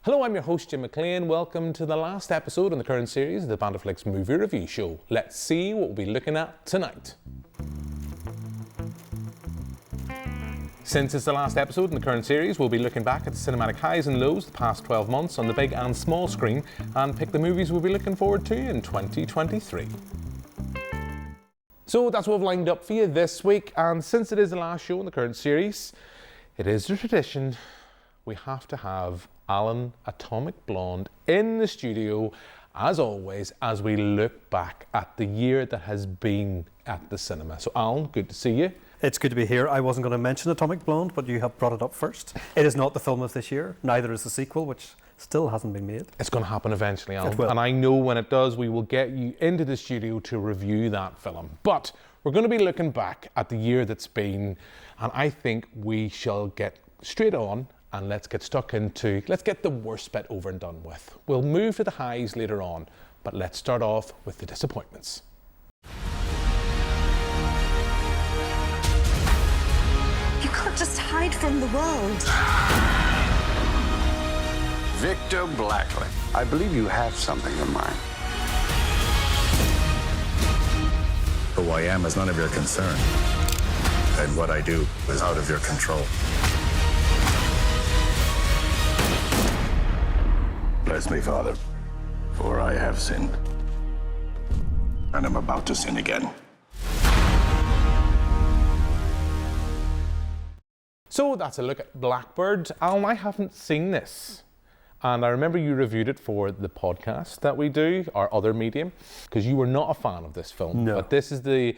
Hello, I'm your host Jim McClean. Welcome to the last episode in the current series of the Banterflix Movie Review Show. Let's see what we'll be looking at tonight. Since it's the last episode in the current series, we'll be looking back at the cinematic highs and lows of the past 12 months on the big and small screen and pick the movies we'll be looking forward to in 2023. So that's what we've lined up for you this week, and since it is the last show in the current series, it is the tradition we have to have Alan Atomic Blonde in the studio, as always, as we look back at the year that has been at the cinema. So Alan, good to see you. It's good to be here. I wasn't going to mention Atomic Blonde, but you have brought it up first. It is not the film of this year, neither is the sequel, which still hasn't been made. It's going to happen eventually, Alan. It will. And I know when it does, we will get you into the studio to review that film. But we're going to be looking back at the year that's been, and I think we shall get straight on and let's get the worst bit over and done with. We'll move to the highs later on, but let's start off with the disappointments. You can't just hide from the world. Victor Blackley, I believe you have something in mind. Who I am is none of your concern, and what I do is out of your control. Bless me, Father, for I have sinned, and I'm about to sin again. So that's a look at Blackbird. Alan, I haven't seen this. And I remember you reviewed it for the podcast that we do, our other medium, because you were not a fan of this film. No. But this is the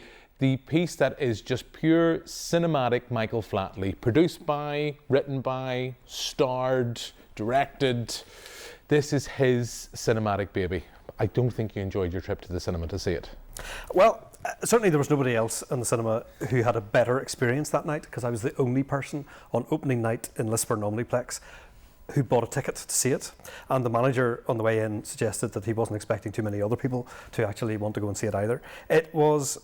piece that is just pure cinematic Michael Flatley, produced by, written by, starred, directed. This is his cinematic baby. I don't think you enjoyed your trip to the cinema to see it. Well, certainly there was nobody else in the cinema who had a better experience that night, because I was the only person on opening night in Lisburn Omniplex who bought a ticket to see it. And the manager on the way in suggested that he wasn't expecting too many other people to actually want to go and see it either. It was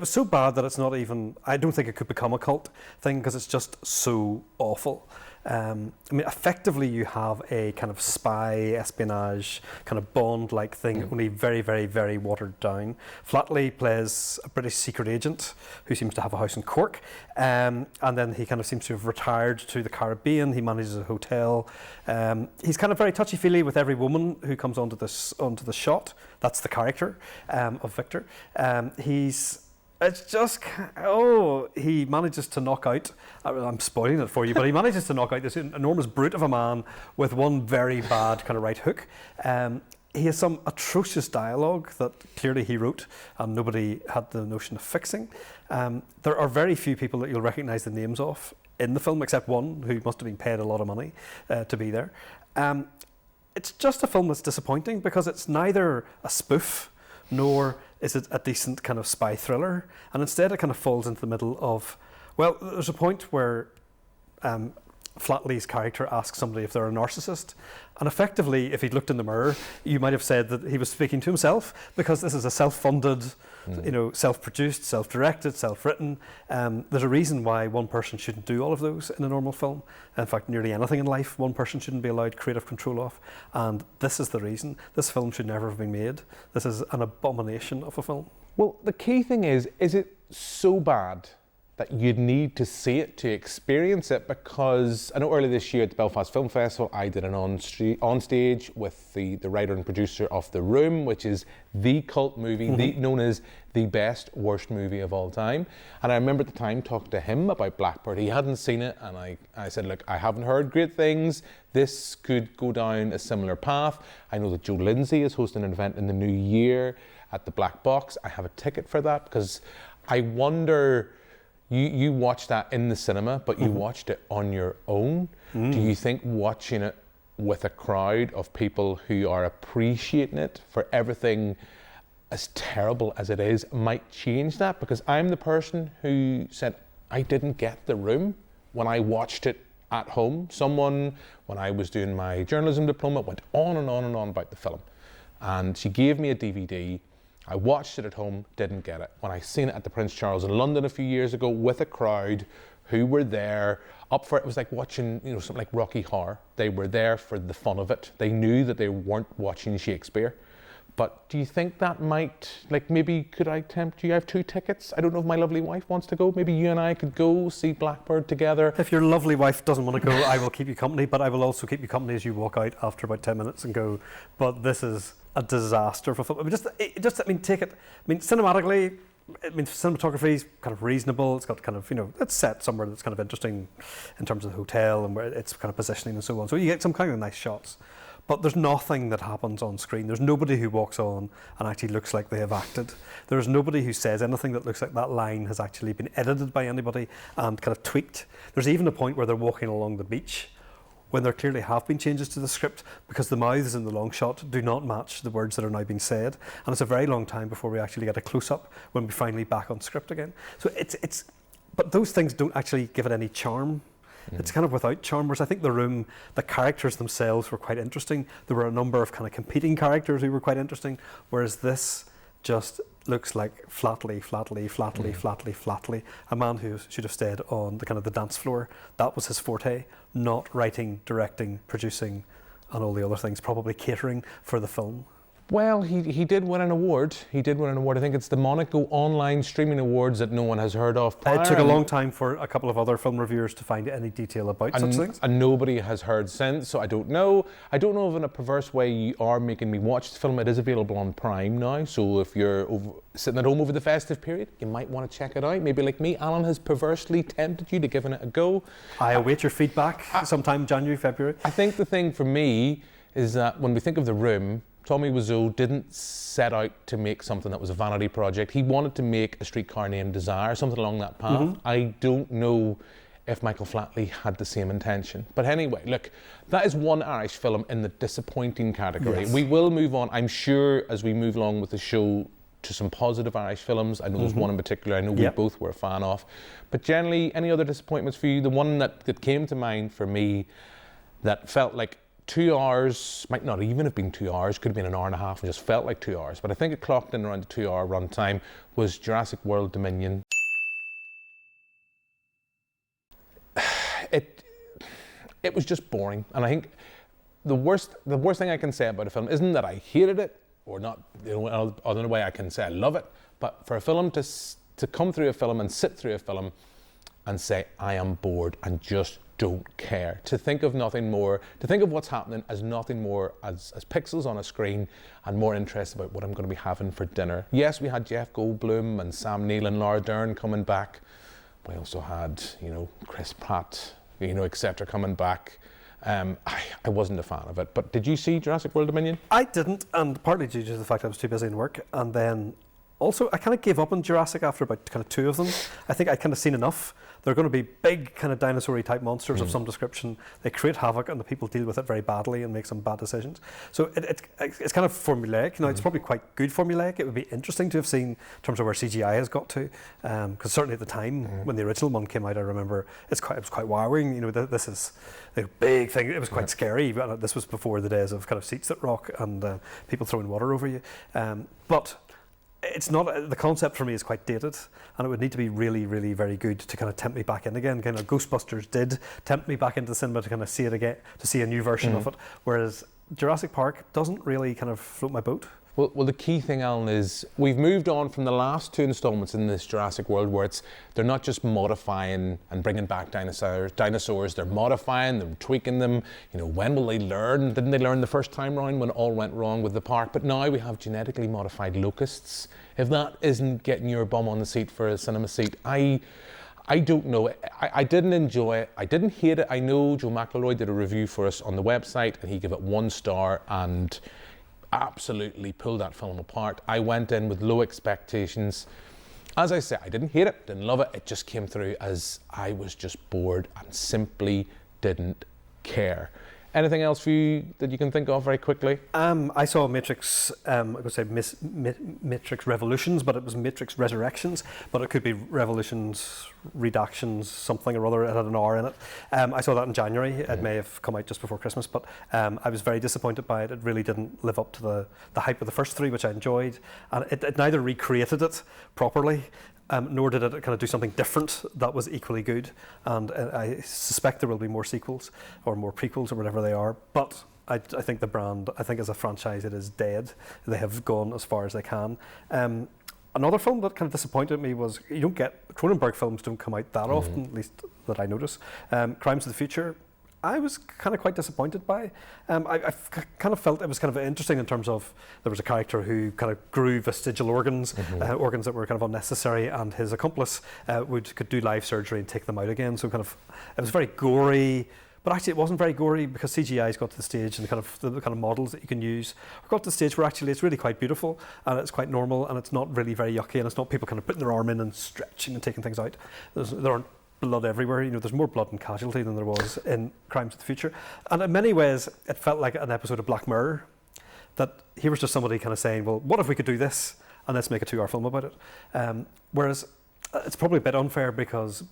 so bad that it's not even, I don't think it could become a cult thing, because it's just so awful. I mean, effectively you have a kind of spy, espionage, kind of Bond-like thing, only very, very, very watered down. Flatley plays a British secret agent who seems to have a house in Cork, and then he kind of seems to have retired to the Caribbean. He manages a hotel. He's kind of very touchy-feely with every woman who comes onto the shot. That's the character of Victor. It's just, he manages to knock out, I'm spoiling it for you, but he manages to knock out this enormous brute of a man with one very bad kind of right hook. He has some atrocious dialogue that clearly he wrote and nobody had the notion of fixing. There are very few people that you'll recognise the names of in the film, except one who must have been paid a lot of money to be there. It's just a film that's disappointing because it's neither a spoof nor is it a decent kind of spy thriller, and instead it kind of falls into the middle of, well, there's a point where Flatley's character asks somebody if they're a narcissist, and effectively, if he'd looked in the mirror, you might have said that he was speaking to himself, because this is a self-funded, self-produced, self-directed, self-written. There's a reason why one person shouldn't do all of those in a normal film. In fact, nearly anything in life, one person shouldn't be allowed creative control of, and this is the reason. This film should never have been made. This is an abomination of a film. Well, the key thing is it so bad that you'd need to see it to experience it? Because I know earlier this year at the Belfast Film Festival, I did an on-stage with the writer and producer of The Room, which is the cult movie, known as the best, worst movie of all time. And I remember at the time talking to him about Blackbird. He hadn't seen it, and I said, look, I haven't heard great things. This could go down a similar path. I know that Joe Lindsay is hosting an event in the new year at the Black Box. I have a ticket for that, because I wonder, you watched that in the cinema, but you watched it on your own. Do you think watching it with a crowd of people who are appreciating it for everything as terrible as it is might change that? Because I'm the person who said I didn't get The Room when I watched it at home. Someone, when I was doing my journalism diploma, went on and on and on about the film. And she gave me a DVD. I watched it at home, didn't get it. When I seen it at the Prince Charles in London a few years ago with a crowd who were there up for it. It was like watching, something like Rocky Horror. They were there for the fun of it. They knew that they weren't watching Shakespeare. But do you think that might, maybe could I tempt you? I have 2 tickets. I don't know if my lovely wife wants to go. Maybe you and I could go see Blackbird together. If your lovely wife doesn't want to go, I will keep you company, but I will also keep you company as you walk out after about 10 minutes and go, but this is a disaster for film. Take it. Cinematically, cinematography is kind of reasonable. It's got kind of, it's set somewhere that's kind of interesting in terms of the hotel and where it's kind of positioning and so on. So you get some kind of nice shots. But there's nothing that happens on screen. There's nobody who walks on and actually looks like they have acted. There's nobody who says anything that looks like that line has actually been edited by anybody and kind of tweaked. There's even a point where they're walking along the beach when there clearly have been changes to the script because the mouths in the long shot do not match the words that are now being said. And it's a very long time before we actually get a close-up when we're finally back on script again. So but those things don't actually give it any charm. It's kind of without charm, whereas I think The characters themselves were quite interesting. There were a number of kind of competing characters who were quite interesting, whereas this just looks like flatly. A man who should have stayed on the dance floor. That was his forte, not writing, directing, producing, and all the other things, probably catering for the film. Well, he did win an award. I think it's the Monaco Online Streaming Awards that no one has heard of prior. It took a long time for a couple of other film reviewers to find any detail about such things. And nobody has heard since, so I don't know. I don't know if in a perverse way you are making me watch the film. It is available on Prime now, so if you're sitting at home over the festive period, you might want to check it out. Maybe like me, Alan has perversely tempted you to giving it a go. I await your feedback sometime January, February. I think the thing for me is that when we think of The Room, Tommy Wiseau didn't set out to make something that was a vanity project. He wanted to make A Streetcar Named Desire, something along that path. Mm-hmm. I don't know if Michael Flatley had the same intention. But anyway, look, that is one Irish film in the disappointing category. Yes. We will move on, I'm sure, as we move along with the show, to some positive Irish films. I know there's one in particular I know we both were a fan of. But generally, any other disappointments for you? The one that came to mind for me that felt like 2 hours, might not even have been 2 hours, could have been an hour and a half and just felt like 2 hours, but I think it clocked in around the 2 hour run time, was Jurassic World Dominion. It was just boring, and I think the worst thing I can say about a film isn't that I hated it, or not, other way I can say I love it, but for a film to come through a film and sit through a film and say, I am bored and just don't care, to think of nothing more, to think of what's happening as nothing more as pixels on a screen, and more interested about what I'm going to be having for dinner. Yes, we had Jeff Goldblum and Sam Neill and Laura Dern coming back. We also had, Chris Pratt, etc. coming back. I wasn't a fan of it, but did you see Jurassic World Dominion? I didn't, and partly due to the fact I was too busy in work, and then also I kind of gave up on Jurassic after about kind of 2 of them. I think I'd kind of seen enough. They're going to be big kind of dinosaur-y type monsters of some description. They create havoc and the people deal with it very badly and make some bad decisions. So it's kind of formulaic. It's probably quite good formulaic. It would be interesting to have seen in terms of where CGI has got to, because certainly at the time when the original one came out, I remember it was quite wowing. This is a big thing. It was quite scary. This was before the days of kind of seats that rock and people throwing water over you. But it's not, the concept for me is quite dated, and it would need to be really, really very good to kind of tempt me back in again. Kind of Ghostbusters did tempt me back into the cinema to kind of see it again, to see a new version of it, whereas Jurassic Park doesn't really kind of float my boat. Well, the key thing, Alan, is we've moved on from the last 2 installments in this Jurassic World where they're not just modifying and bringing back dinosaurs, they're modifying them, tweaking them. When will they learn? Didn't they learn the first time round when it all went wrong with the park? But now we have genetically modified locusts. If that isn't getting your bum on the seat for a cinema seat, I don't know. I didn't enjoy it. I didn't hate it. I know Joe McElroy did a review for us on the website and he gave it 1 star and absolutely pulled that film apart. I went in with low expectations. As I say, I didn't hate it, didn't love it. It just came through as I was just bored and simply didn't care. Anything else for you that you can think of very quickly? I saw Matrix, I would say Matrix Revolutions, but it was Matrix Resurrections, but it could be Revolutions, Redactions, something or other. It had an R in it. I saw that in January. It may have come out just before Christmas, but I was very disappointed by it. It really didn't live up to the hype of the first 3, which I enjoyed. And it neither recreated it properly, nor did it kind of do something different that was equally good. And I suspect there will be more sequels or more prequels or whatever they are. But I think the brand, I think as a franchise, it is dead. They have gone as far as they can. Another film that kind of disappointed me was, Cronenberg films don't come out that often, at least that I notice. Crimes of the Future, I was kind of quite disappointed by. I kind of felt it was kind of interesting in terms of there was a character who kind of grew vestigial organs, organs that were kind of unnecessary, and his accomplice could do live surgery and take them out again. So kind of, it was very gory. But actually, it wasn't very gory because CGI's got to the stage, and the kind of models that you can use got to the stage where actually it's really quite beautiful and it's quite normal, and it's not really very yucky, and it's not people kind of putting their arm in and stretching and taking things out. There aren't blood everywhere. There's more blood and casualty than there was in Crimes of the Future. And in many ways, it felt like an episode of Black Mirror. That here was just somebody kind of saying, well, what if we could do this, and let's make a 2-hour film about it. Whereas it's probably a bit unfair because,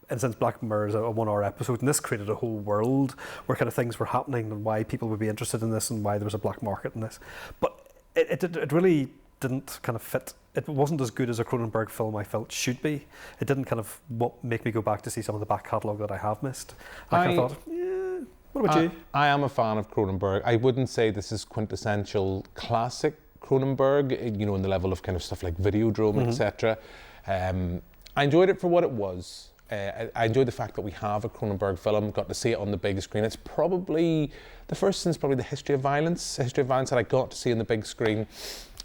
in a sense, Black Mirror is a 1-hour episode, and this created a whole world where kind of things were happening and why people would be interested in this and why there was a black market in this. But it really didn't kind of fit. It wasn't as good as a Cronenberg film I felt should be. It didn't kind of make me go back to see some of the back catalogue that I have missed. I kind of thought, yeah, what about you? I am a fan of Cronenberg. I wouldn't say this is quintessential classic Cronenberg, in the level of kind of stuff like Videodrome, etc. I enjoyed it for what it was. I enjoyed the fact that we have a Cronenberg film, got to see it on the big screen. It's probably the first since probably the History of Violence that I got to see on the big screen.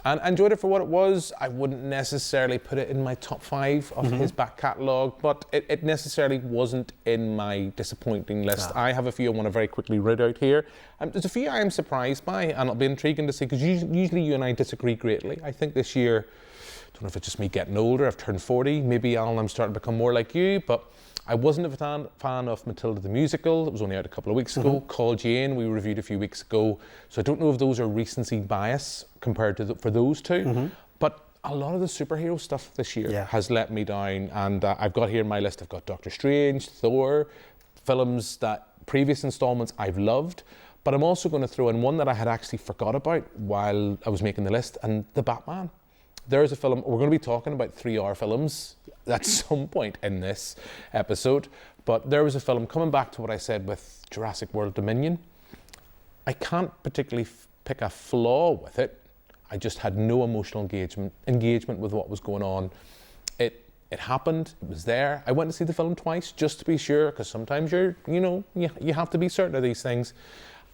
And I enjoyed it for what it was. I wouldn't necessarily put it in my top 5 of his back catalogue, but it necessarily wasn't in my disappointing list. I have a few I want to very quickly read out here. There's a few I am surprised by, and it'll be intriguing to see, because usually you and I disagree greatly. I think this year, I don't know if it's just me getting older, I've turned 40, maybe Alan, I'm starting to become more like you, but I wasn't a fan of Matilda the Musical. It was only out a couple of weeks ago. Call Jane, we reviewed a few weeks ago. So I don't know if those are recency bias compared to for those two. But a lot of the superhero stuff this year has let me down. And I've got here in my list, I've got Doctor Strange, Thor, films that previous installments I've loved. But I'm also going to throw in one that I had actually forgot about while I was making the list, and The Batman. There's a film, we're going to be talking about 3-hour films at some point in this episode, but there was a film, coming back to what I said with Jurassic World Dominion, I can't particularly pick a flaw with it. I just had no emotional engagement with what was going on. It happened, it was there. I went to see the film twice just to be sure, because sometimes you have to be certain of these things.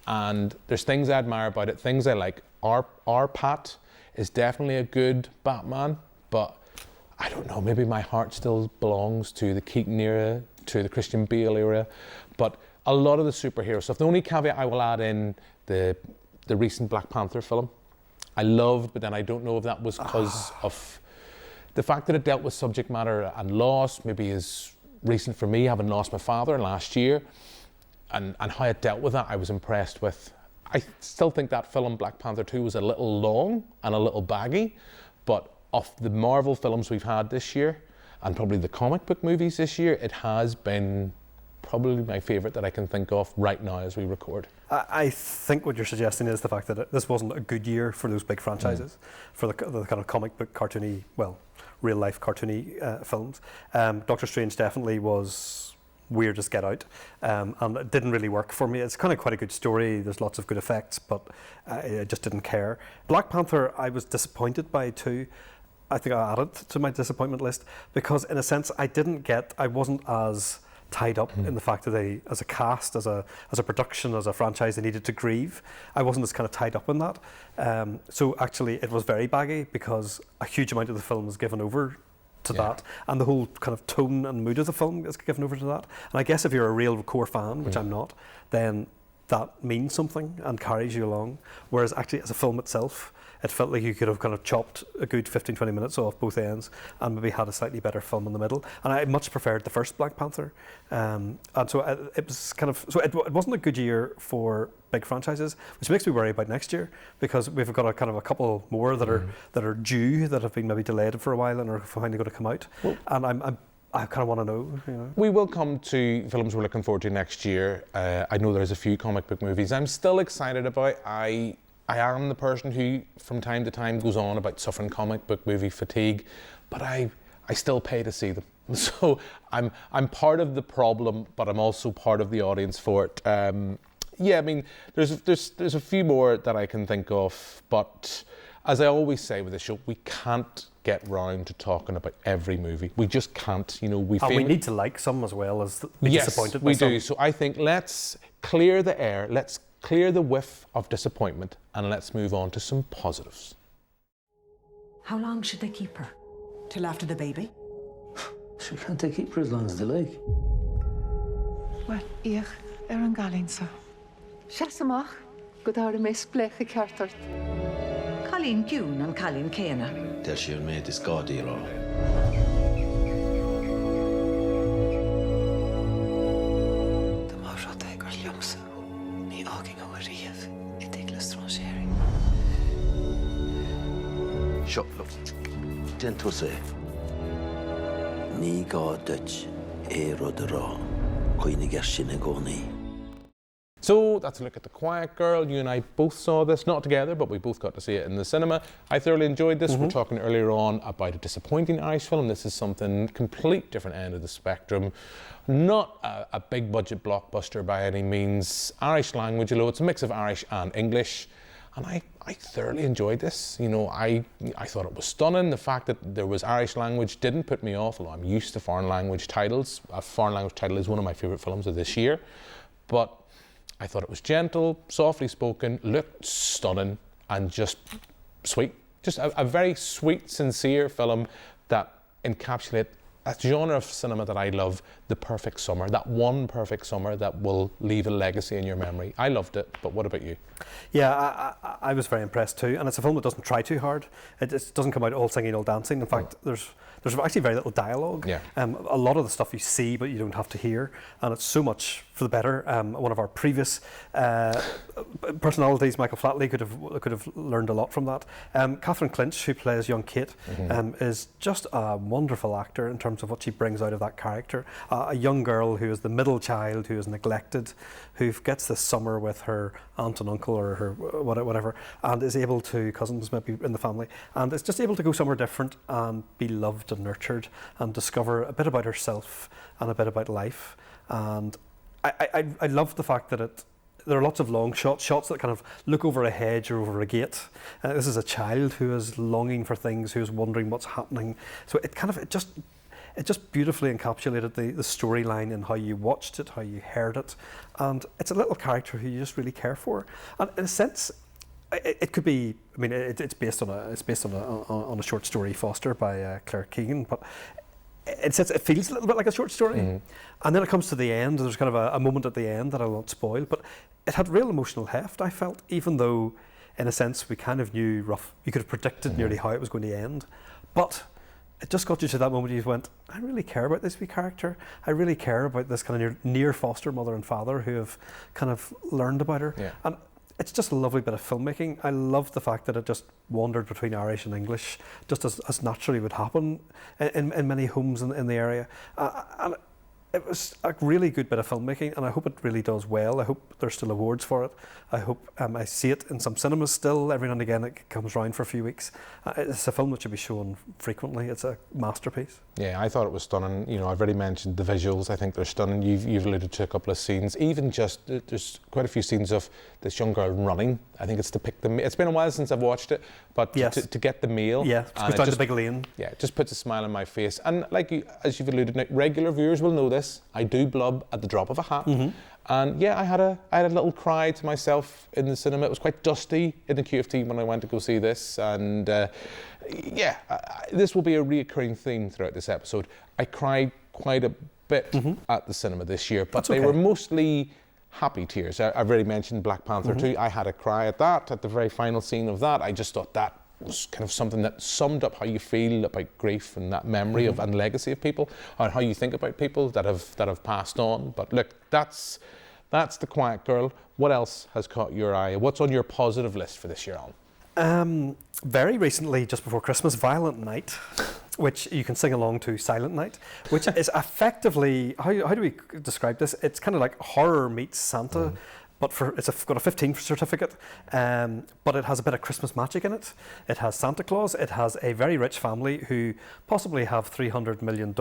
And there's things I admire about it, things I like. Our Pat is definitely a good Batman, but I don't know, maybe my heart still belongs to the Keaton era, to the Christian Bale era, but a lot of the superhero stuff. The only caveat I will add in, the recent Black Panther film, I loved, but then I don't know if that was because of the fact that it dealt with subject matter and loss, maybe is recent for me, having lost my father last year, and how it dealt with that, I was impressed with. I still think that film, Black Panther 2, was a little long and a little baggy, but of the Marvel films we've had this year, and probably the comic book movies this year, it has been probably my favourite that I can think of right now as we record. I think what you're suggesting is the fact that this wasn't a good year for those big franchises, for the kind of comic book cartoony, real life cartoony films. Doctor Strange definitely was weird as get out, and it didn't really work for me. It's kind of quite a good story, there's lots of good effects, but I just didn't care. Black Panther I was disappointed by too. I think I added to my disappointment list because in a sense I wasn't as tied up in the fact that they, as a cast, as a production, as a franchise, they needed to grieve. I wasn't as kind of tied up in that. So actually it was very baggy because a huge amount of the film was given over to that, and the whole kind of tone and mood of the film is given over to that. And I guess if you're a real core fan, which I'm not, then that means something and carries you along. Whereas actually as a film itself, it felt like you could have kind of chopped a good 15-20 minutes off both ends and maybe had a slightly better film in the middle. And I much preferred the first Black Panther. And so it was kind of, so it wasn't a good year for big franchises, which makes me worry about next year because we've got a kind of a couple more that are due, that have been maybe delayed for a while and are finally going to come out. Well, and I kind of want to know. We will come to films we're looking forward to next year. I know there's a few comic book movies I'm still excited about. I am the person who from time to time goes on about suffering comic book movie fatigue, but I'm I still pay to see them. So I'm part of the problem, but I'm also part of the audience for it. Yeah, I mean, there's a few more that I can think of, but as I always say with the show, we can't get round to talking about every movie. We just can't, you know. We need to like some as well as be disappointed by we some. do. So I think let's clear the air, let's clear the whiff of disappointment, and let's move on to some positives. How long should they keep her? Till after the baby? Sure, can't they keep her as long as they like? Wel, ich an galinn sa. Siasamach, go dáir a mes blecha ceartart. Colleen Gune and Colleen Cana. Del si'r made is godi ro. Da má rhat ag ar liomsa. Ní áging ó a riamh, I diglas tronshéring. Sure, look. Den to say. Ní gá dutch rod ra. Coine gersin a goni. So that's a look at The Quiet Girl. You and I both saw this, not together, but we both got to see it in the cinema. I thoroughly enjoyed this. We're talking earlier on about a disappointing Irish film. This is something complete different end of the spectrum. Not a big budget blockbuster by any means. Irish language, although it's a mix of Irish and English. And I thoroughly enjoyed this. You know, I thought it was stunning. The fact that there was Irish language didn't put me off, although I'm used to foreign language titles. A foreign language title is one of my favourite films of this year. But I thought it was gentle, softly spoken, looked stunning, and just sweet. Just a very sweet, sincere film that encapsulates a genre of cinema that I love, the perfect summer, that one perfect summer that will leave a legacy in your memory. I loved it, but what about you? Yeah, I was very impressed too, and it's a film that doesn't try too hard. It doesn't come out all singing, all dancing. In fact, there's actually very little dialogue. Yeah. A lot of the stuff you see, but you don't have to hear, and it's so much for the better. One of our previous personalities, Michael Flatley, could have learned a lot from that. Catherine Clinch, who plays young Kate, is just a wonderful actor in terms of what she brings out of that character. A young girl who is the middle child, who is neglected, who gets this summer with her aunt and uncle or her whatever, and is able to, cousins maybe in the family, and is just able to go somewhere different and be loved and nurtured and discover a bit about herself and a bit about life. And I love the fact that there are lots of long shots that kind of look over a hedge or over a gate. This is a child who is longing for things, who is wondering what's happening. So it just beautifully encapsulated the storyline in how you watched it, how you heard it, and it's a little character who you just really care for. And in a sense, it could be. I mean, it's based on a short story, Foster, by Claire Keegan, but in a sense, it feels a little bit like a short story. And then it comes to the end. There's kind of a moment at the end that I won't spoil, but it had real emotional heft, I felt, even though, in a sense, we kind of knew you could have predicted nearly how it was going to end, but it just got you to that moment you went, I really care about this wee character. I really care about this kind of near foster mother and father who have kind of learned about her. Yeah. And it's just a lovely bit of filmmaking. I love the fact that it just wandered between Irish and English, just as naturally would happen in many homes in the area. And it was a really good bit of filmmaking, and I hope it really does well. I hope there's still awards for it. I hope I see it in some cinemas still. Every now and again it comes round for a few weeks. It's a film that should be shown frequently. It's a masterpiece. Yeah, I thought it was stunning. You know, I've already mentioned the visuals. I think they're stunning. You've alluded to a couple of scenes. Even just, there's quite a few scenes of this young girl running. I think it's to pick the... It's been a while since I've watched it, but yes. to get the meal. Yeah, it goes down the big lane. Yeah, it just puts a smile on my face. And like you, as you've alluded, regular viewers will know this. I do blub at the drop of a hat. And yeah, I had a little cry to myself in the cinema. It was quite dusty in the QFT when I went to go see this. And this will be a reoccurring theme throughout this episode. I cried quite a bit at the cinema this year, but they were mostly happy tears. I've already mentioned Black Panther 2. I had a cry at that, at the very final scene of that. I just thought that was kind of something that summed up how you feel about grief and that memory of and legacy of people, and how you think about people that have passed on. But look, that's The Quiet Girl. What else has caught your eye? What's on your positive list for this year, Alan? Very recently, just before Christmas, Violent Night, which you can sing along to Silent Night, which is effectively, how do we describe this? It's kind of like horror meets Santa. but it's got a 15 certificate, but it has a bit of Christmas magic in it. It has Santa Claus. It has a very rich family who possibly have $300 million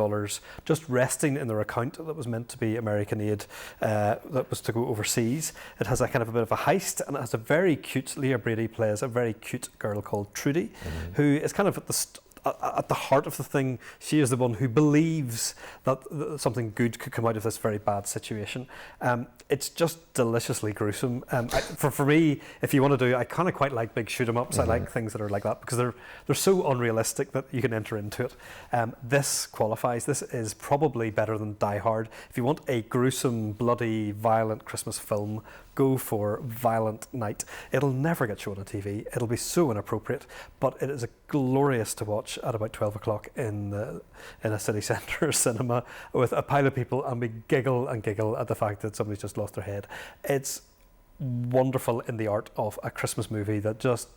just resting in their account that was meant to be American aid that was to go overseas. It has a kind of a bit of a heist, and it has a very cute, Leah Brady plays a very cute girl called Trudy, who is kind of at the heart of the thing. She is the one who believes that something good could come out of this very bad situation. It's just deliciously gruesome. For me, if you want to do, I kind of quite like big shoot 'em ups. I like things that are like that because they're so unrealistic that you can enter into it. This qualifies. This is probably better than Die Hard. If you want a gruesome, bloody, violent Christmas film, go for Violent Night. It'll never get shown on TV. It'll be so inappropriate, but it is glorious to watch at about 12 o'clock in a city centre cinema with a pile of people, and we giggle and giggle at the fact that somebody's just lost their head. It's wonderful in the art of a Christmas movie that just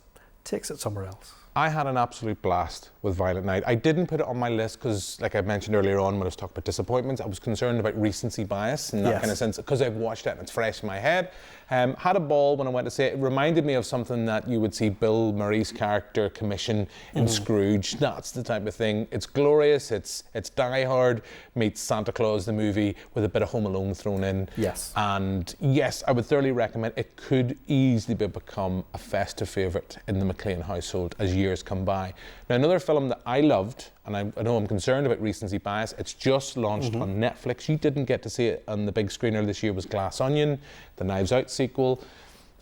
takes it somewhere else. I had an absolute blast with Violent Night. I didn't put it on my list because, like I mentioned earlier on when I was talking about disappointments, I was concerned about recency bias in that kind of sense, because I've watched it and it's fresh in my head. Had a ball when I went to see it. It reminded me of something that you would see Bill Murray's character commission in Scrooge. That's the type of thing. It's glorious. It's Die Hard meets Santa Claus the movie with a bit of Home Alone thrown in. Yes. And yes, I would thoroughly recommend it. Could easily become a festive favourite in the McClean household as years come by. Now, another film that I loved, and I know I'm concerned about recency bias, it's just launched on Netflix. You didn't get to see it on the big screen earlier this year, was Glass Onion, the Knives Out sequel.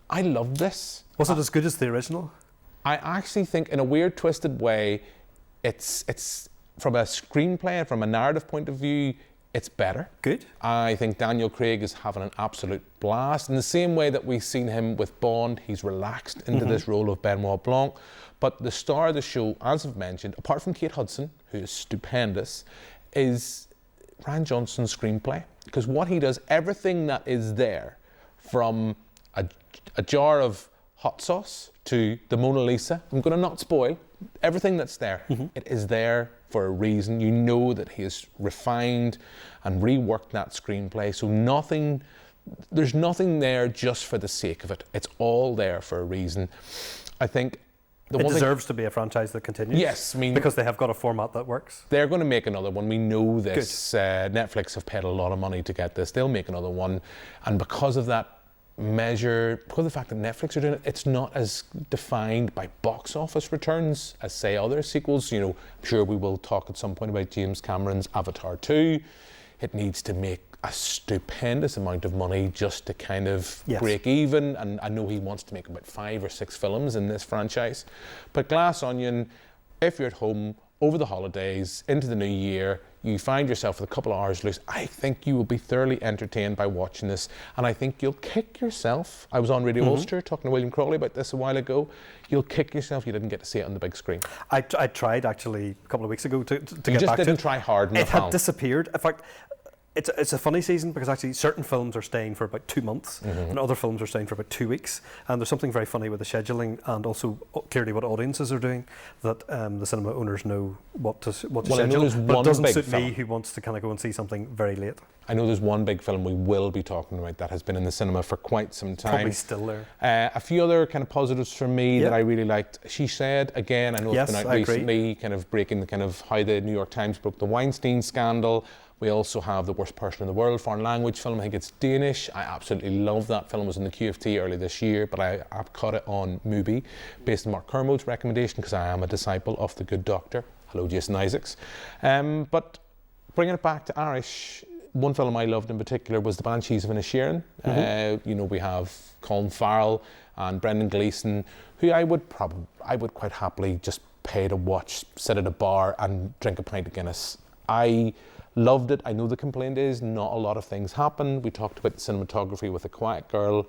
I loved this. Was it as good as the original? I actually think, in a weird, twisted way, it's from a screenplay and from a narrative point of view, it's better. Good. I think Daniel Craig is having an absolute blast. In the same way that we've seen him with Bond, he's relaxed into this role of Benoit Blanc. But the star of the show, as I've mentioned, apart from Kate Hudson, who is stupendous, is Rian Johnson's screenplay. Because what he does, everything that is there, from a jar of hot sauce to the Mona Lisa, I'm going to not spoil, everything that's there, it is there for a reason. You know that he has refined and reworked that screenplay, so there's nothing there just for the sake of it. It's all there for a reason. I think it deserves to be a franchise that continues. Yes, I mean, because they have got a format that works. They're going to make another one. We know this. Netflix have paid a lot of money to get this. They'll make another one, and because of that measure, because of the fact that Netflix are doing it, it's not as defined by box office returns as, say, other sequels. You know, I'm sure we will talk at some point about James Cameron's Avatar 2. It needs to make a stupendous amount of money just to kind of break even, and I know he wants to make about 5 or 6 films in this franchise. But Glass Onion, if you're at home over the holidays, into the new year, you find yourself with a couple of hours loose, I think you will be thoroughly entertained by watching this, and I think you'll kick yourself. I was on Radio Ulster talking to William Crawley about this a while ago. You'll kick yourself you didn't get to see it on the big screen. I tried actually a couple of weeks ago to get back to it. You just didn't try hard enough. It had disappeared. In fact, it's a funny season because actually certain films are staying for about 2 months and other films are staying for about 2 weeks, and there's something very funny with the scheduling and also clearly what audiences are doing that the cinema owners know what to schedule, but it doesn't suit me who wants to kind of go and see something very late. I know there's one big film we will be talking about that has been in the cinema for quite some time. Probably still there. A few other kind of positives for me that I really liked. She Said, again, I know it's been out recently, kind of breaking the kind of how the New York Times broke the Weinstein scandal. We also have The Worst Person in the World, foreign language film. I think it's Danish. I absolutely love that film. It was in the QFT early this year, but I caught it on Mubi, based on Mark Kermode's recommendation, because I am a disciple of The Good Doctor. Hello, Jason Isaacs. But bringing it back to Irish, one film I loved in particular was The Banshees of Inisherin. You know, we have Colin Farrell and Brendan Gleeson, who I would quite happily just pay to watch, sit at a bar and drink a pint of Guinness. I loved it. I know the complaint is not a lot of things happen. We talked about the cinematography with A Quiet Girl.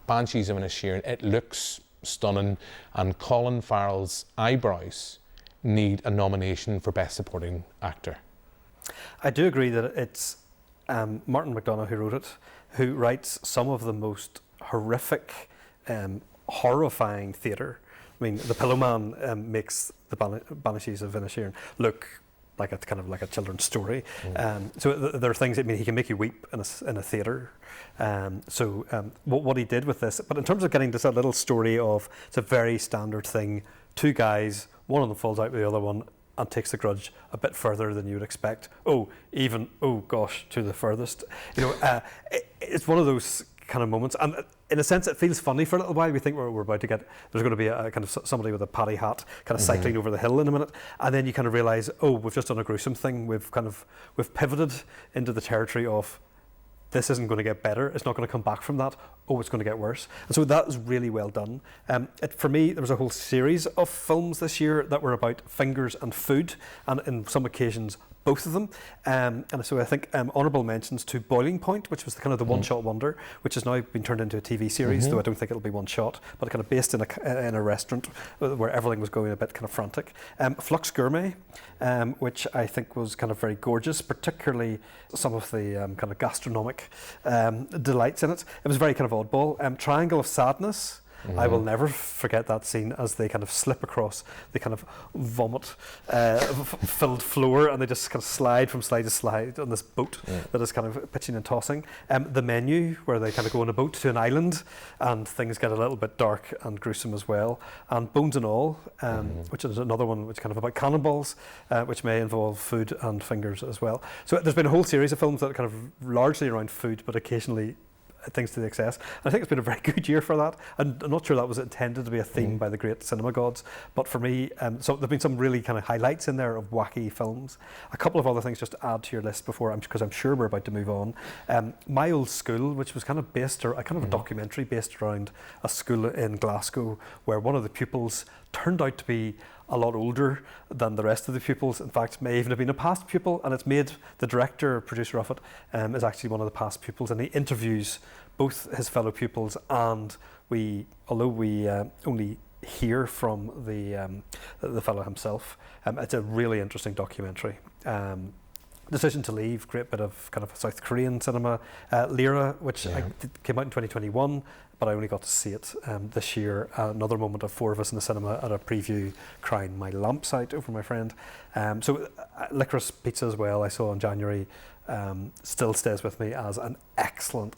Banshees of Inisherin, it looks stunning, and Colin Farrell's eyebrows need a nomination for Best Supporting Actor. I do agree that it's Martin McDonagh who wrote it, who writes some of the most horrific, horrifying theatre. I mean, The Pillowman makes The Banshees of Inisherin look like a kind of like a children's story. So there are things, I mean, he can make you weep in a theatre. What he did with this, but in terms of getting this a little story of, it's a very standard thing, two guys, one of them falls out with the other one and takes the grudge a bit further than you would expect. Oh gosh, to the furthest. It's one of those kind of moments, and in a sense it feels funny for a little while. We think we're about to get, there's going to be a kind of somebody with a paddy hat kind of cycling over the hill in a minute, and then you kind of realise, we've just done a gruesome thing. We've pivoted into the territory of, this isn't going to get better, it's not going to come back from that, it's going to get worse. And so that was really well done. For me, there was a whole series of films this year that were about fingers and food, and in some occasions both of them. And so I think honourable mentions to Boiling Point, which was the kind of the one-shot wonder, which has now been turned into a TV series, though I don't think it'll be one shot, but kind of based in a restaurant where everything was going a bit kind of frantic. Flux Gourmet, which I think was kind of very gorgeous, particularly some of the kind of gastronomic delights in it. It was very kind of oddball. Triangle of Sadness. I will never forget that scene as they kind of slip across the kind of vomit-filled floor, and they just kind of slide from slide to slide on this boat that is kind of pitching and tossing. The Menu, where they kind of go on a boat to an island, and things get a little bit dark and gruesome as well. And Bones and All, which is another one which kind of about cannonballs, which may involve food and fingers as well. So there's been a whole series of films that are kind of largely around food, but occasionally things to the excess. And I think it's been a very good year for that. And I'm not sure that was intended to be a theme by the great cinema gods, but for me, so there've been some really kind of highlights in there of wacky films. A couple of other things just to add to your list before, because I'm sure we're about to move on. My Old School, which was kind of based, or a kind of a documentary based around a school in Glasgow, where one of the pupils turned out to be a lot older than the rest of the pupils. In fact, may even have been a past pupil, and it's made, the director, producer of it, is actually one of the past pupils, and he interviews both his fellow pupils, and although we only hear from the fellow himself, it's a really interesting documentary. Decision to Leave, great bit of kind of South Korean cinema. Lira, which came out in 2021, but I only got to see it this year. Another moment of four of us in the cinema at a preview, crying my lamps out over my friend. Licorice Pizza as well, I saw in January, still stays with me as an excellent,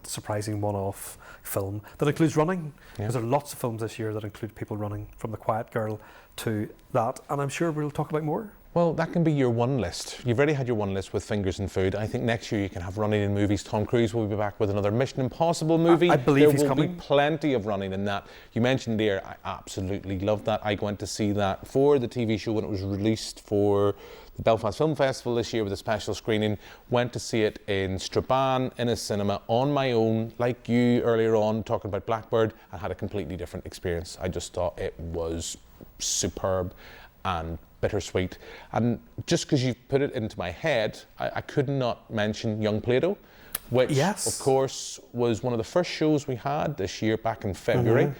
surprising one-off film that includes running. Because there are lots of films this year that include people running, from The Quiet Girl to that, and I'm sure we'll talk about more. Well, that can be your one list. You've already had your one list with fingers and food. I think next year you can have running in movies. Tom Cruise will be back with another Mission Impossible movie. I believe he's coming. There will be plenty of running in that. You mentioned there, I absolutely loved that. I went to see that for the TV show when it was released for the Belfast Film Festival this year with a special screening. Went to see it in Strabane in a cinema on my own, like you earlier on, talking about Blackbird. I had a completely different experience. I just thought it was superb and bittersweet. And just because you've put it into my head, I could not mention Young Plato, which of course was one of the first shows we had this year back in February.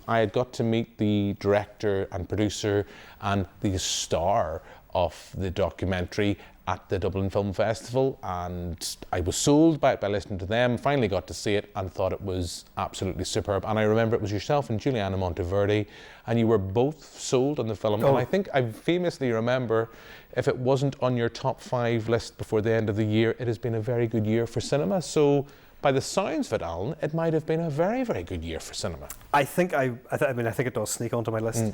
I had got to meet the director and producer and the star of the documentary at the Dublin Film Festival, and I was sold by listening to them. Finally got to see it and thought it was absolutely superb. And I remember it was yourself and Juliana Monteverde, and you were both sold on the film. And I think I famously remember, if it wasn't on your top 5 list before the end of the year, it has been a very good year for cinema. So by the sounds of it, Alan, it might have been a very, very good year for cinema. I think it does sneak onto my list.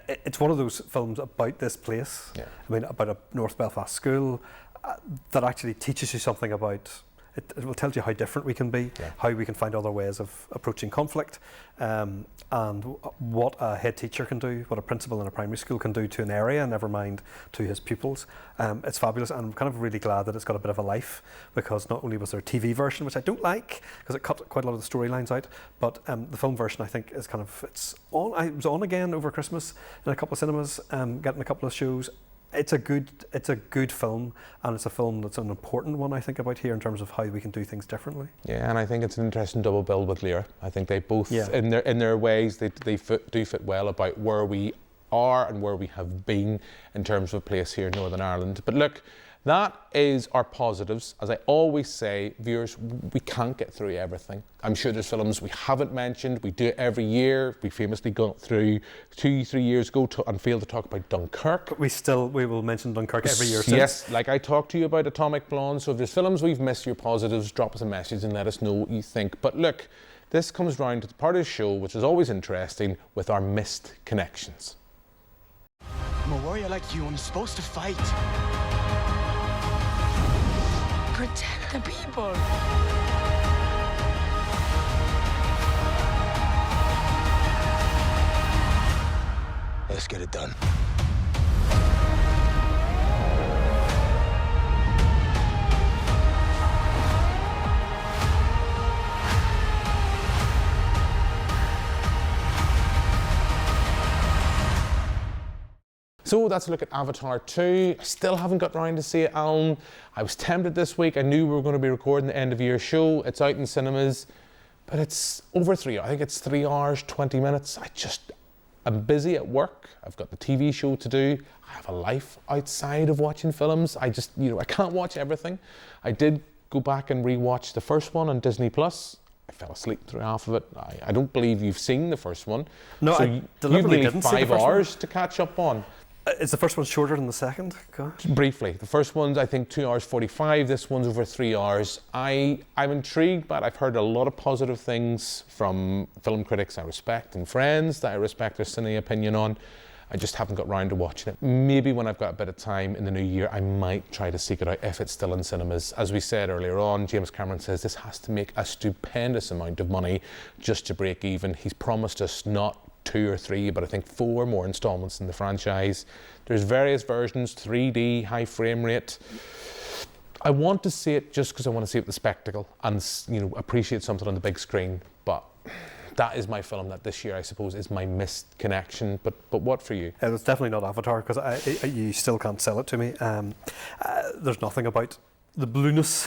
It's one of those films about this place. I mean, about a North Belfast school that actually teaches you something about it. It will tell you how different we can be, how we can find other ways of approaching conflict, and what a head teacher can do, what a principal in a primary school can do to an area, never mind to his pupils. It's fabulous, and I'm kind of really glad that it's got a bit of a life, because not only was there a TV version, which I don't like because it cut quite a lot of the storylines out, but the film version, I think, is kind of, it's on. I was on again over Christmas in a couple of cinemas, getting a couple of shows. It's a good film, and it's a film that's an important one, I think, about here in terms of how we can do things differently. Yeah, and I think it's an interesting double bill with Lira. I think they both, in their ways, they do fit well about where we are and where we have been in terms of a place here in Northern Ireland. But look, that is our positives. As I always say, viewers, we can't get through everything. I'm sure there's films we haven't mentioned. We do it every year. We famously got through 2-3 years ago and failed to talk about Dunkirk. But we will mention Dunkirk every year since. Yes, like I talked to you about Atomic Blonde. So if there's films we've missed your positives, drop us a message and let us know what you think. But look, this comes round to the part of the show which is always interesting with our missed connections. I'm a warrior like you. I'm supposed to fight. Protect the people. Let's get it done. So that's a look at Avatar 2. I still haven't got round to see it, Alan. I was tempted this week. I knew we were going to be recording the end of year show. It's out in cinemas, but it's over 3 hours. I think it's 3 hours, 20 minutes. I'm busy at work. I've got the TV show to do. I have a life outside of watching films. I can't watch everything. I did go back and rewatch the first one on Disney Plus. I fell asleep through half of it. I don't believe you've seen the first one. No, so I deliberately you've didn't nearly see the 5 first hours one. to catch up on. Is the first one shorter than the second? Gosh. Briefly, the first one's I think 2 hours 45. This one's over 3 hours. I'm intrigued, but I've heard a lot of positive things from film critics I respect and friends that I respect their cine opinion on. I just haven't got round to watching it. Maybe when I've got a bit of time in the new year, I might try to seek it out if it's still in cinemas. As we said earlier on, James Cameron says this has to make a stupendous amount of money just to break even. He's promised us not 2 or 3, but I think 4 more installments in the franchise. There's various versions, 3D, high frame rate. I want to see it just because I want to see it with the spectacle and appreciate something on the big screen. But that is my film that this year I suppose is my missed connection. But what for you? It's definitely not Avatar because you still can't sell it to me. There's nothing about the blueness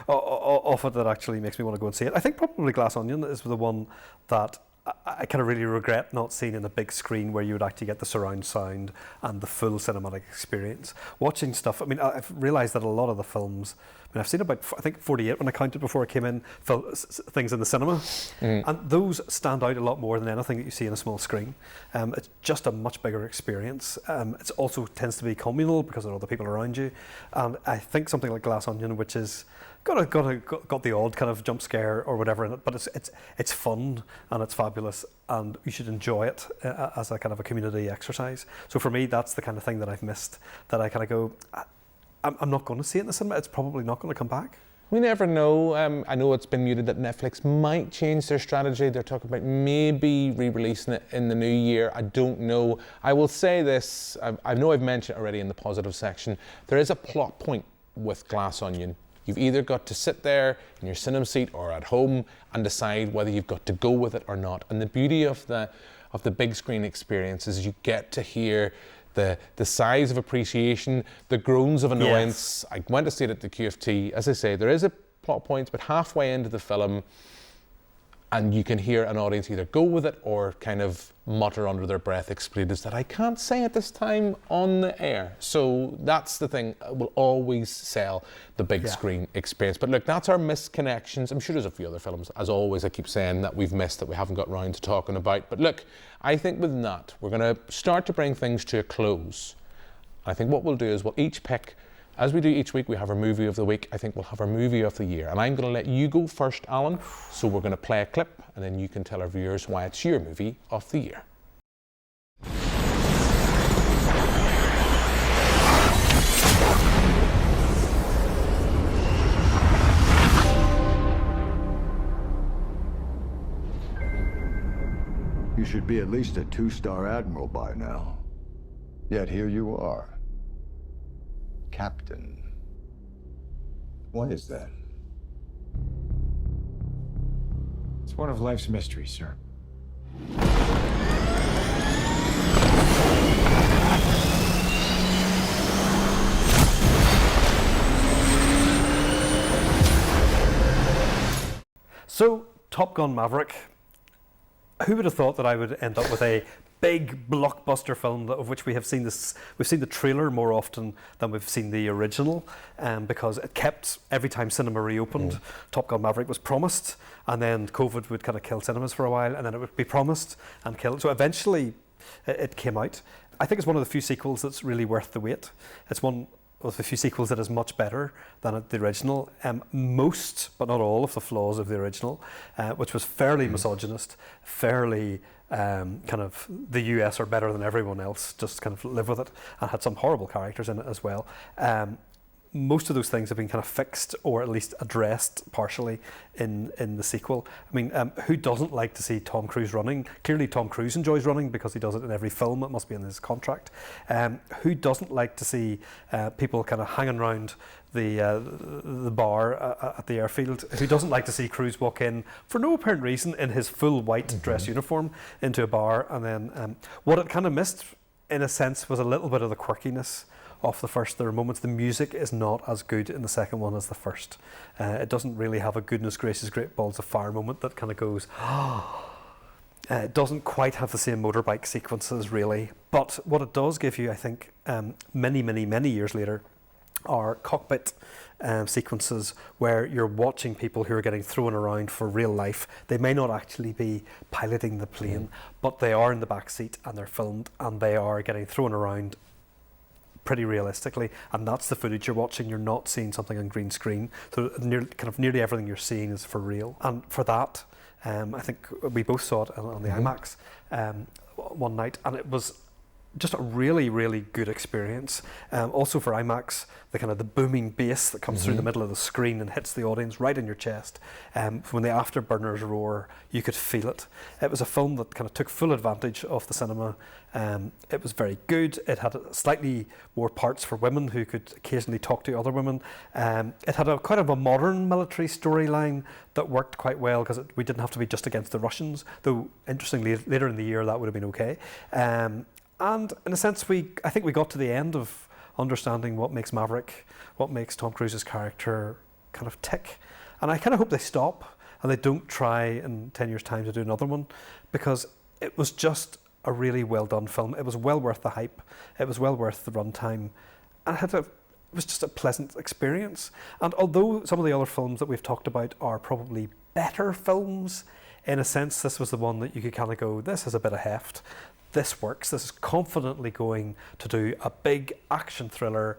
of it that actually makes me want to go and see it. I think probably Glass Onion is the one that I kind of really regret not seeing in a big screen where you would actually get the surround sound and the full cinematic experience. Watching stuff, I mean, I've realised that a lot of the films, I've seen about, I think 48 when I counted before I came in, things in the cinema. And those stand out a lot more than anything that you see on a small screen. It's just a much bigger experience. It also tends to be communal because there are other people around you. And I think something like Glass Onion, which is got the odd kind of jump scare or whatever in it, but it's fun and it's fabulous and you should enjoy it as a kind of a community exercise. So for me, that's the kind of thing that I've missed, that I kind of go, I'm not going to see it in the cinema. It's probably not going to come back. We never know. I know it's been muted that Netflix might change their strategy. They're talking about maybe re-releasing it in the new year. I don't know. I will say this, I know I've mentioned it already in the positive section. There is a plot point with Glass Onion. You've either got to sit there in your cinema seat or at home and decide whether you've got to go with it or not. And the beauty of the big screen experience is you get to hear the sighs of appreciation, the groans of annoyance. Yes. I went to see it at the QFT. As I say, there is a plot point, but halfway into the film, and you can hear an audience either go with it or kind of mutter under their breath expletives that I can't say at this time on the air. So that's the thing, will always sell the big screen experience. But look, that's our missed connections. I'm sure there's a few other films, as always, I keep saying that we've missed that we haven't got round to talking about. But look, I think with that, we're going to start to bring things to a close. I think what we'll do is we'll each pick, as we do each week, we have our movie of the week. I think we'll have our movie of the year. And I'm going to let you go first, Alan. So we're going to play a clip and then you can tell our viewers why it's your movie of the year. You should be at least a 2-star admiral by now. Yet here you are. Captain. Why is that? It's one of life's mysteries, sir. So, Top Gun Maverick. Who would have thought that I would end up with a big blockbuster film of which we've seen the trailer more often than we've seen the original, because it kept, every time cinema reopened, Top Gun Maverick was promised, and then COVID would kind of kill cinemas for a while, and then it would be promised and killed. So eventually it came out. I think it's one of the few sequels that's really worth the wait. It's one of the few sequels that is much better than the original. Most, but not all, of the flaws of the original, which was fairly misogynist, fairly kind of the US are better than everyone else, just kind of live with it, and had some horrible characters in it as well. Most of those things have been kind of fixed or at least addressed partially in the sequel. I mean, who doesn't like to see Tom Cruise running? Clearly Tom Cruise enjoys running because he does it in every film. It must be in his contract. Who doesn't like to see people kind of hanging around the bar at the airfield? Who doesn't like to see Cruise walk in for no apparent reason in his full white dress uniform into a bar? And then what it kind of missed, in a sense, was a little bit of the quirkiness of the first. There are moments, the music is not as good in the second one as the first. It doesn't really have a goodness gracious great balls of fire moment that kind of goes, it doesn't quite have the same motorbike sequences really. But what it does give you, I think, many years later, are cockpit sequences where you're watching people who are getting thrown around for real life. They may not actually be piloting the plane, but they are in the back seat and they're filmed and they are getting thrown around pretty realistically, and that's the footage you're watching. You're not seeing something on green screen, so nearly everything you're seeing is for real. And for that, I think we both saw it on the IMAX one night, and it was just a really good experience. Also for IMAX, the kind of the booming bass that comes through the middle of the screen and hits the audience right in your chest. When the afterburners roar, you could feel it. It was a film that kind of took full advantage of the cinema. It was very good. It had slightly more parts for women who could occasionally talk to other women. It had quite a modern military storyline that worked quite well because we didn't have to be just against the Russians, though interestingly later in the year that would have been okay. And in a sense, I think we got to the end of understanding what makes Maverick, what makes Tom Cruise's character kind of tick. And I kind of hope they stop and they don't try in 10 years' time to do another one, because it was just a really well done film. It was well worth the hype. It was well worth the runtime. And it was just a pleasant experience. And although some of the other films that we've talked about are probably better films, in a sense, this was the one that you could kind of go, this has a bit of heft. This works. This is confidently going to do a big action thriller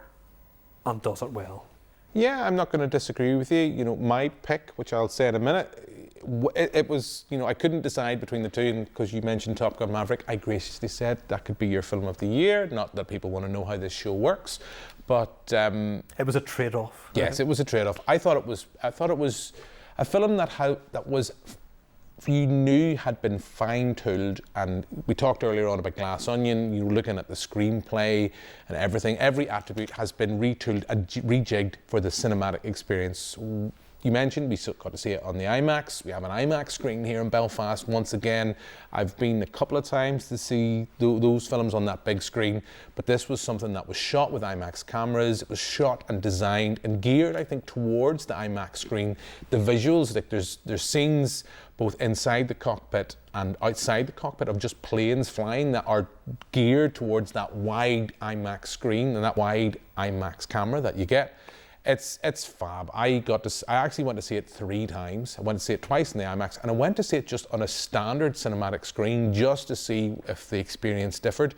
and does it well. Yeah, I'm not going to disagree with you. You know, my pick, which I'll say in a minute, it was, you know, I couldn't decide between the two, and because you mentioned Top Gun Maverick, I graciously said that could be your film of the year. Not that people want to know how this show works, but it was a trade-off. Yes, it was a trade-off. I thought it was a film that was, you knew had been fine-tuned, and we talked earlier on about Glass Onion. You were looking at the screenplay and everything. Every attribute has been retooled and rejigged for the cinematic experience. You mentioned we got to see it on the IMAX. We have an IMAX screen here in Belfast. Once again, I've been a couple of times to see those films on that big screen, but this was something that was shot with IMAX cameras. It was shot and designed and geared, I think, towards the IMAX screen. The visuals, like there's scenes both inside the cockpit and outside the cockpit of just planes flying that are geared towards that wide IMAX screen and that wide IMAX camera that you get. It's fab. I actually went to see it 3 times. I went to see it twice in the IMAX, and I went to see it just on a standard cinematic screen just to see if the experience differed,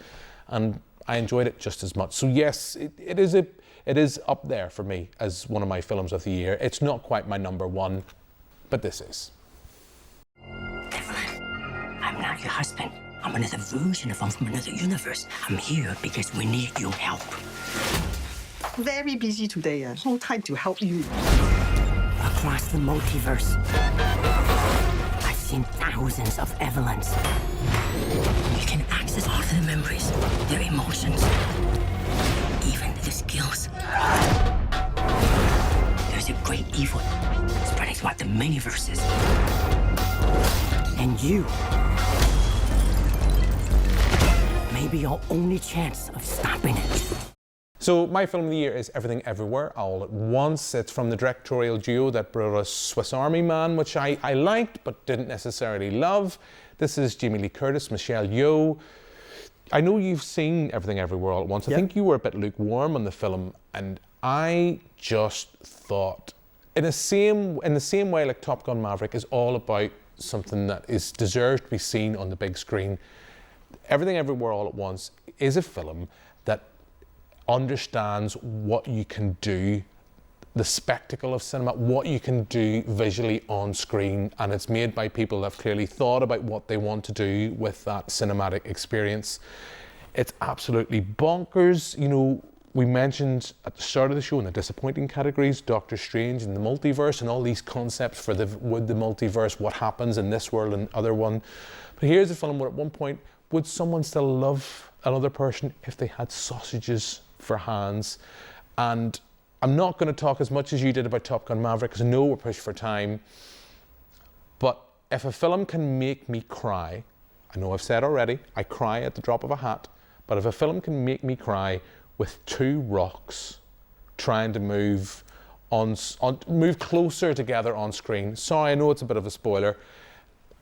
and I enjoyed it just as much. So yes, it is up there for me as one of my films of the year. It's not quite my number one, but this is. Evelyn, I'm not your husband. I'm another version of him from another universe. I'm here because we need your help. Very busy today. No time to help you. Across the multiverse, I've seen thousands of Evelyns. You can access all of their memories, their emotions, even their skills. There's a great evil spreading throughout the many verses. And you may be our only chance of stopping it. So my film of the year is Everything Everywhere All at Once. It's from the directorial duo that brought us Swiss Army Man, which I liked but didn't necessarily love. This is Jamie Lee Curtis, Michelle Yeoh, I know you've seen Everything Everywhere All at Once. I think you were a bit lukewarm on the film, and I just thought, in the same way, like Top Gun Maverick is all about something that deserves to be seen on the big screen. Everything Everywhere All at Once is a film that understands what you can do, the spectacle of cinema, what you can do visually on screen, and it's made by people that have clearly thought about what they want to do with that cinematic experience. It's absolutely bonkers. You know, we mentioned at the start of the show in the disappointing categories, Doctor Strange and the multiverse and all these concepts for the multiverse, what happens in this world and other one. But here's a film where at one point, would someone still love another person if they had sausages for hands? And I'm not going to talk as much as you did about Top Gun Maverick because I know we're pushed for time. But if a film can make me cry, I know I've said already, I cry at the drop of a hat, but if a film can make me cry with two rocks trying to move closer together on screen, sorry, I know it's a bit of a spoiler,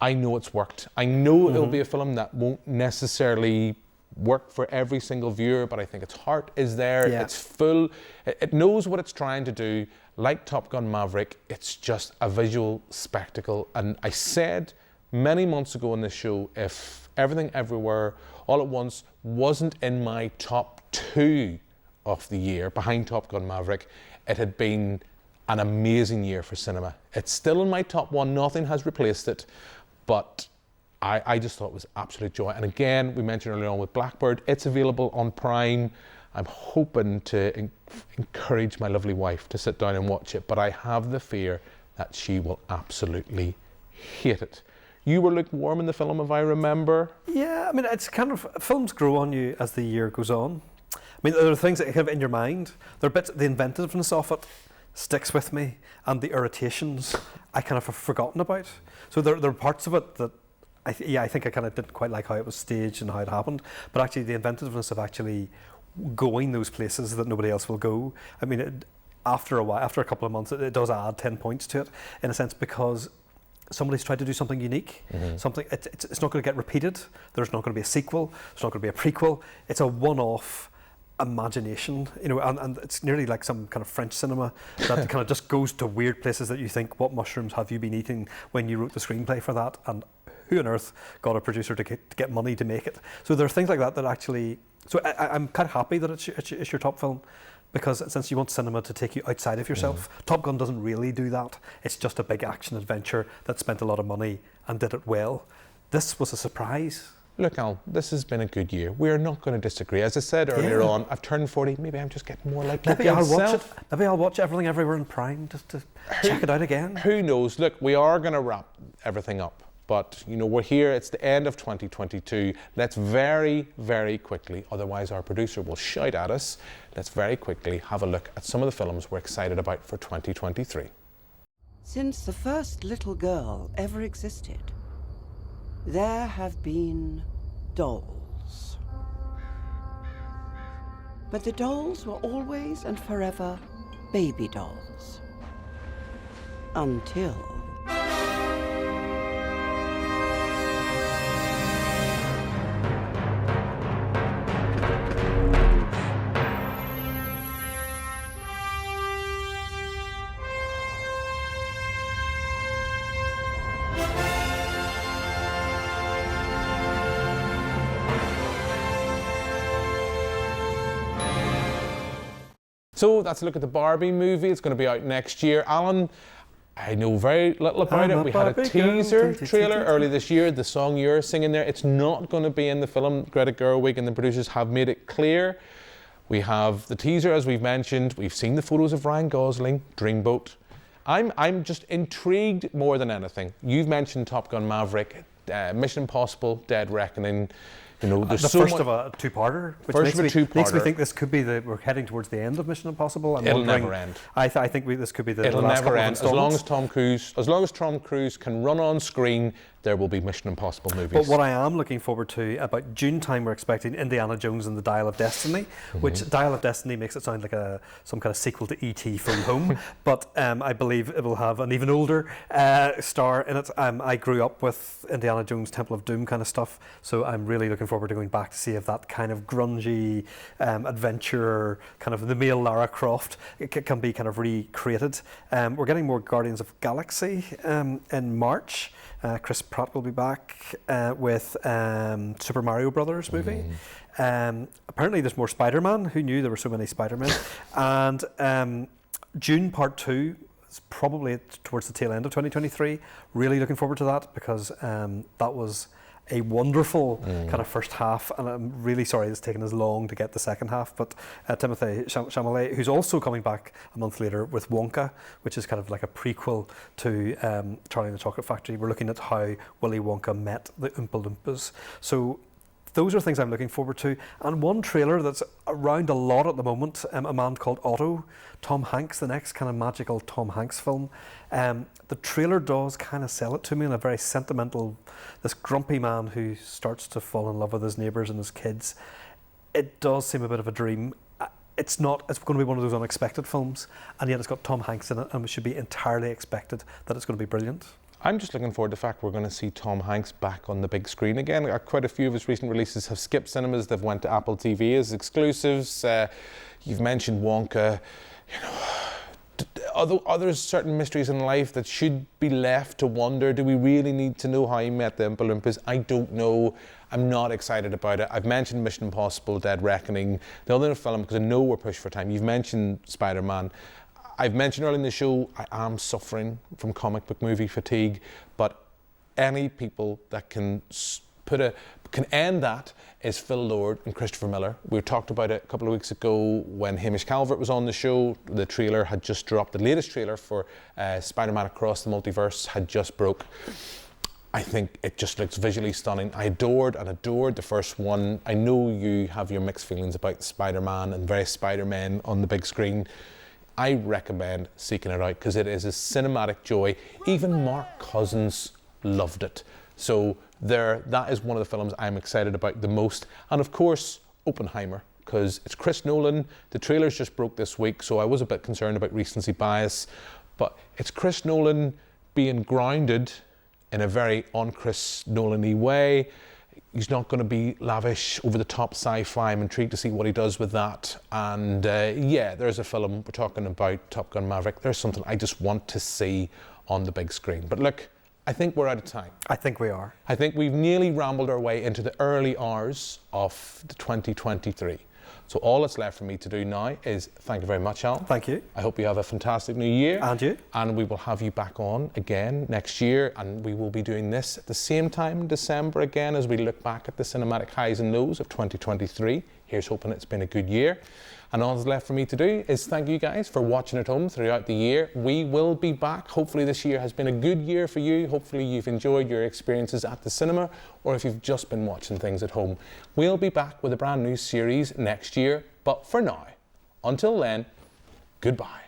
I know it's worked. I know it'll be a film that won't necessarily work for every single viewer, but I think its heart is there. Yeah. It's full. It knows what it's trying to do. Like Top Gun Maverick, it's just a visual spectacle. And I said many months ago on this show, if Everything Everywhere All at Once wasn't in my top 2 of the year, behind Top Gun Maverick, it had been an amazing year for cinema. It's still in my top 1. Nothing has replaced it, but I just thought it was absolute joy. And again, we mentioned earlier on with Blackbird, it's available on Prime. I'm hoping to encourage my lovely wife to sit down and watch it, but I have the fear that she will absolutely hate it. You were lukewarm in the film, if I remember. Yeah, I mean, it's kind of, films grow on you as the year goes on. I mean, there are things that kind of in your mind. There are bits, the inventiveness of it sticks with me, and the irritations I kind of have forgotten about. So there are parts of it that I think I kind of didn't quite like how it was staged and how it happened, but actually the inventiveness of actually going those places that nobody else will go. I mean, after a while, after a couple of months, it does add 10 points to it, in a sense, because somebody's tried to do something unique, something it's not going to get repeated. There's not going to be a sequel. There's not going to be a prequel. It's a one-off imagination, you know, and it's nearly like some kind of French cinema that kind of just goes to weird places that you think, what mushrooms have you been eating when you wrote the screenplay for that? And who on earth got a producer to get money to make it? So there are things like that that actually. So I'm kind of happy that it's your top film, because since you want cinema to take you outside of yourself, Top Gun doesn't really do that. It's just a big action adventure that spent a lot of money and did it well. This was a surprise. Look, Al, this has been a good year. We're not going to disagree. As I said earlier on, I've turned 40. Maybe I'm just getting more like maybe I'll watch it. Maybe I'll watch Everything Everywhere in Prime just to check it out again. Who knows? Look, we are going to wrap everything up. But, you know, we're here. It's the end of 2022. Let's very, very quickly, otherwise our producer will shout at us, let's very quickly have a look at some of the films we're excited about for 2023. Since the first little girl ever existed, there have been dolls. But the dolls were always and forever baby dolls. Until... So that's a look at the Barbie movie. It's going to be out next year. Alan, I know very little about it. We had a teaser trailer early this year. The song you're singing there, it's not going to be in the film. Greta Gerwig and the producers have made it clear. We have the teaser, as we've mentioned. We've seen the photos of Ryan Gosling, Dreamboat. I'm just intrigued more than anything. You've mentioned Top Gun Maverick, Mission Impossible, Dead Reckoning. You know, there's the so first of a two-parter, which makes me think this could be we're heading towards the end of Mission Impossible. It'll never end. I think this could be the It'll last never couple end. Of as long as Tom Cruise can run on screen, there will be Mission Impossible movies. But what I am looking forward to, about June time, we're expecting Indiana Jones and the Dial of Destiny, which Dial of Destiny makes it sound like some kind of sequel to E.T. Phone Home, but I believe it will have an even older star in it. I grew up with Indiana Jones Temple of Doom kind of stuff, so I'm really looking forward to going back to see if that kind of grungy adventure, kind of the male Lara Croft, it can be kind of recreated. We're getting more Guardians of Galaxy in March. Chris Pratt will be back with Super Mario Brothers movie. Apparently there's more Spider-Man. Who knew there were so many Spider-Men? And June Part 2 is probably towards the tail end of 2023. Really looking forward to that, because that was a wonderful kind of first half, and I'm really sorry it's taken as long to get the second half, but Timothée Chalamet, who's also coming back a month later with Wonka, which is kind of like a prequel to Charlie and the Chocolate Factory. We're looking at how Willy Wonka met the Oompa Loompas. So those are things I'm looking forward to. And one trailer that's around a lot at the moment, A Man Called Otto, Tom Hanks, the next kind of magical Tom Hanks film. The trailer does kind of sell it to me in a very sentimental, this grumpy man who starts to fall in love with his neighbours and his kids. It does seem a bit of a dream. It's going to be one of those unexpected films, and yet it's got Tom Hanks in it, and it should be entirely expected that it's going to be brilliant. I'm just looking forward to the fact we're going to see Tom Hanks back on the big screen again. Quite a few of his recent releases have skipped cinemas. They've went to Apple TV as exclusives. You've mentioned Wonka. Are there certain mysteries in life that should be left to wonder? Do we really need to know how he met the Oompa Loompas? I don't know. I'm not excited about it. I've mentioned Mission Impossible Dead Reckoning, the other film, because I know we're pushed for time. You've mentioned Spider-Man. I've mentioned earlier in the show, I am suffering from comic book movie fatigue, but any people that can end that is Phil Lord and Christopher Miller. We talked about it a couple of weeks ago when Hamish Calvert was on the show. The trailer had just dropped. The latest trailer for Spider-Man Across the Multiverse had just broke. I think it just looks visually stunning. I adored the first one. I know you have your mixed feelings about Spider-Man and various Spider-Men on the big screen. I recommend seeking it out because it is a cinematic joy. Even Mark Cousins loved it. So that is one of the films I'm excited about the most. And of course, Oppenheimer, because it's Chris Nolan. The trailers just broke this week, so I was a bit concerned about recency bias. But it's Chris Nolan being grounded in a very un-Chris Nolan-y way. He's not going to be lavish, over-the-top sci-fi. I'm intrigued to see what he does with that. And there's a film, we're talking about Top Gun Maverick. There's something I just want to see on the big screen. But look, I think we're out of time. I think we are. I think we've nearly rambled our way into the early hours of the 2023. So all that's left for me to do now is thank you very much, Alan. Thank you. I hope you have a fantastic new year. And you. And we will have you back on again next year, and we will be doing this at the same time in December again as we look back at the cinematic highs and lows of 2023. Here's hoping it's been a good year. And all that's left for me to do is thank you guys for watching at home throughout the year. We will be back. Hopefully this year has been a good year for you. Hopefully you've enjoyed your experiences at the cinema, or if you've just been watching things at home. We'll be back with a brand new series next year. But for now, until then, goodbye.